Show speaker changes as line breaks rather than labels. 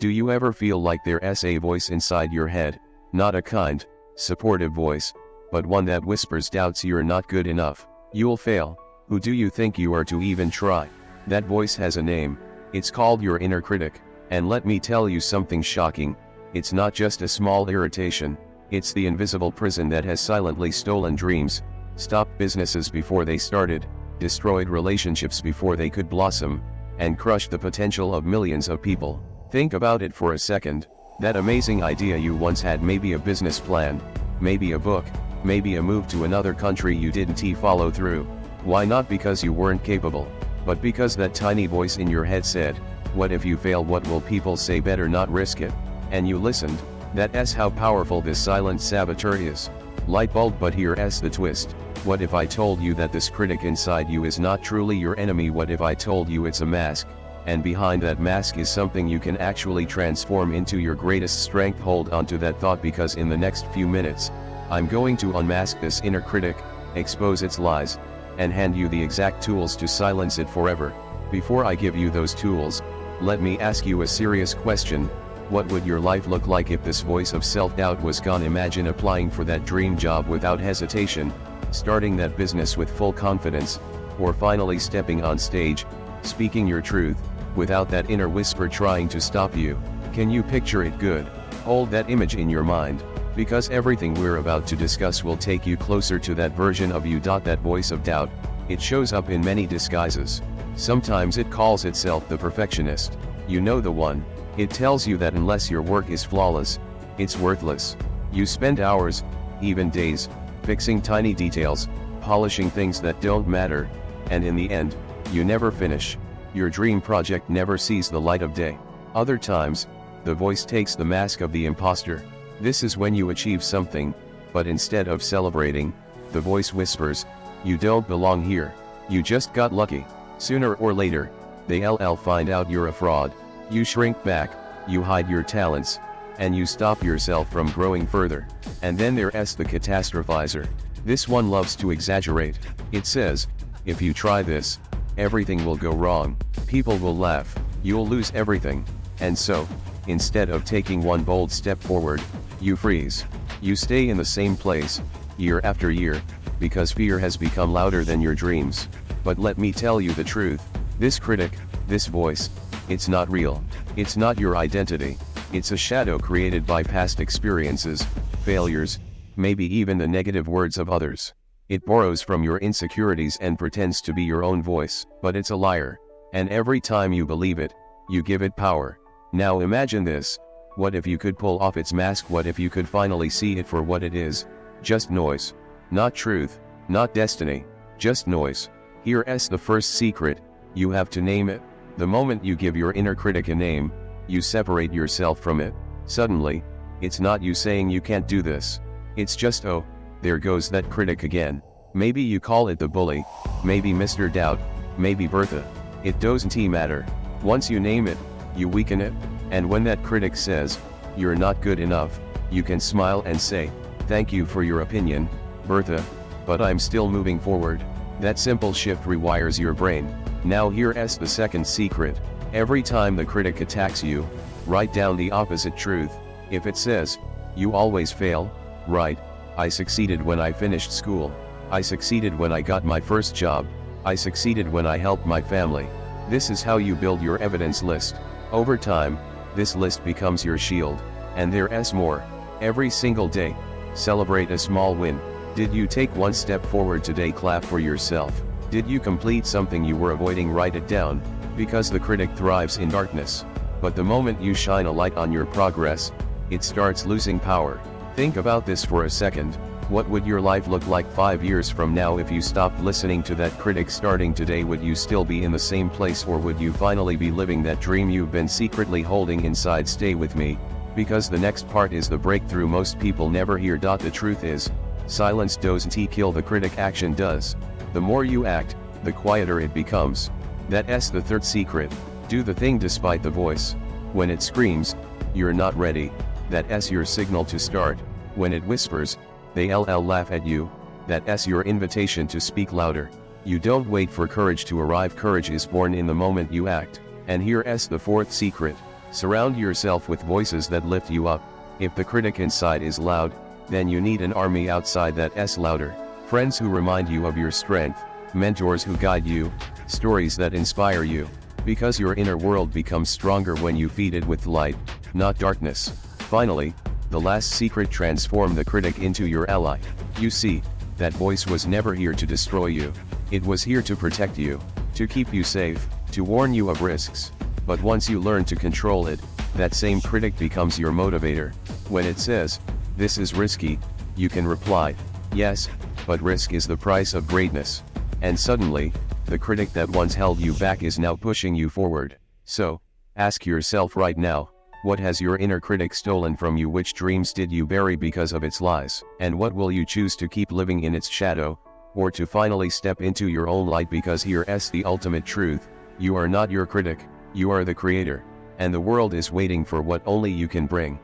Do you ever feel like there's a voice inside your head, not a kind, supportive voice, but one that whispers doubts you're not good enough, you'll fail, who do you think you are to even try? That voice has a name, it's called your inner critic, and let me tell you something shocking, it's not just a small irritation, it's the invisible prison that has silently stolen dreams, stopped businesses before they started, destroyed relationships before they could blossom, and crushed the potential of millions of people. Think about it for a second, that amazing idea you once had, maybe a business plan, maybe a book, maybe a move to another country, you didn't follow through. Why? Not because you weren't capable, but because that tiny voice in your head said, what if you fail, what will people say, better not risk it. And you listened. That's how powerful this silent saboteur is. Light bulb. But here's the twist. What if I told you that this critic inside you is not truly your enemy? What if I told you it's a mask, and behind that mask is something you can actually transform into your greatest strength? Hold on to that thought, because in the next few minutes, I'm going to unmask this inner critic, expose its lies, and hand you the exact tools to silence it forever. Before I give you those tools, let me ask you a serious question. What would your life look like if this voice of self-doubt was gone? Imagine applying for that dream job without hesitation, starting that business with full confidence, or finally stepping on stage, speaking your truth, without that inner whisper trying to stop you. Can you picture it? Good. Hold that image in your mind, because everything we're about to discuss will take you closer to that version of you. That voice of doubt, it shows up in many disguises. Sometimes it calls itself the perfectionist. You know the one. It tells you that unless your work is flawless, it's worthless. You spend hours, even days, fixing tiny details, polishing things that don't matter, and in the end, you never finish. Your dream project never sees the light of day. Other times, the voice takes the mask of the imposter. This is when you achieve something, but instead of celebrating, the voice whispers, you don't belong here, you just got lucky. Sooner or later, they'll find out you're a fraud. You shrink back, you hide your talents, and you stop yourself from growing further. And then there's the catastrophizer. This one loves to exaggerate. It says, if you try this, everything will go wrong, people will laugh, you'll lose everything. And so, instead of taking one bold step forward, you freeze. You stay in the same place, year after year, because fear has become louder than your dreams. But let me tell you the truth, this critic, this voice, it's not real. It's not your identity. It's a shadow created by past experiences, failures, maybe even the negative words of others. It borrows from your insecurities and pretends to be your own voice, but it's a liar. And every time you believe it, you give it power. Now imagine this. What if you could pull off its mask? What if you could finally see it for what it is? Just noise. Not truth, not destiny, just noise. Here's the first secret, you have to name it. The moment you give your inner critic a name, you separate yourself from it. Suddenly, it's not you saying you can't do this. It's just, oh, there goes that critic again. Maybe you call it the bully, maybe Mr. Doubt, maybe Bertha. It doesn't matter. Once you name it, you weaken it, and when that critic says, you're not good enough, you can smile and say, thank you for your opinion, Bertha, but I'm still moving forward. That simple shift rewires your brain. Now here's the second secret. Every time the critic attacks you, write down the opposite truth. If it says, you always fail, write, I succeeded when I finished school. I succeeded when I got my first job. I succeeded when I helped my family. This is how you build your evidence list. Over time, this list becomes your shield. And there's more. Every single day, celebrate a small win. Did you take one step forward today? Clap for yourself. Did you complete something you were avoiding? Write it down, because the critic thrives in darkness. But the moment you shine a light on your progress, it starts losing power. Think about this for a second. What would your life look like 5 years from now if you stopped listening to that critic starting today? Would you still be in the same place, or would you finally be living that dream you've been secretly holding inside? Stay with me, because the next part is the breakthrough most people never hear. The truth is, silence doesn't kill the critic, action does. The more you act, the quieter it becomes. That's the third secret. Do the thing despite the voice. When it screams, you're not ready, that's your signal to start. When it whispers, they'll laugh at you, that's your invitation to speak louder. You don't wait for courage to arrive, courage is born in the moment you act. And here's the fourth secret. Surround yourself with voices that lift you up. If the critic inside is loud, then you need an army outside that's louder. Friends who remind you of your strength, mentors who guide you, stories that inspire you. Because your inner world becomes stronger when you feed it with light, not darkness. Finally, the last secret: transform the critic into your ally. You see, that voice was never here to destroy you. It was here to protect you, to keep you safe, to warn you of risks. But once you learn to control it, that same critic becomes your motivator. When it says, "This is risky," you can reply, "Yes, but risk is the price of greatness." And suddenly, the critic that once held you back is now pushing you forward. So, ask yourself right now, what has your inner critic stolen from you? Which dreams did you bury because of its lies? And what will you choose to keep living in its shadow, or to finally step into your own light? Because here's the ultimate truth: you are not your critic, you are the creator. And the world is waiting for what only you can bring.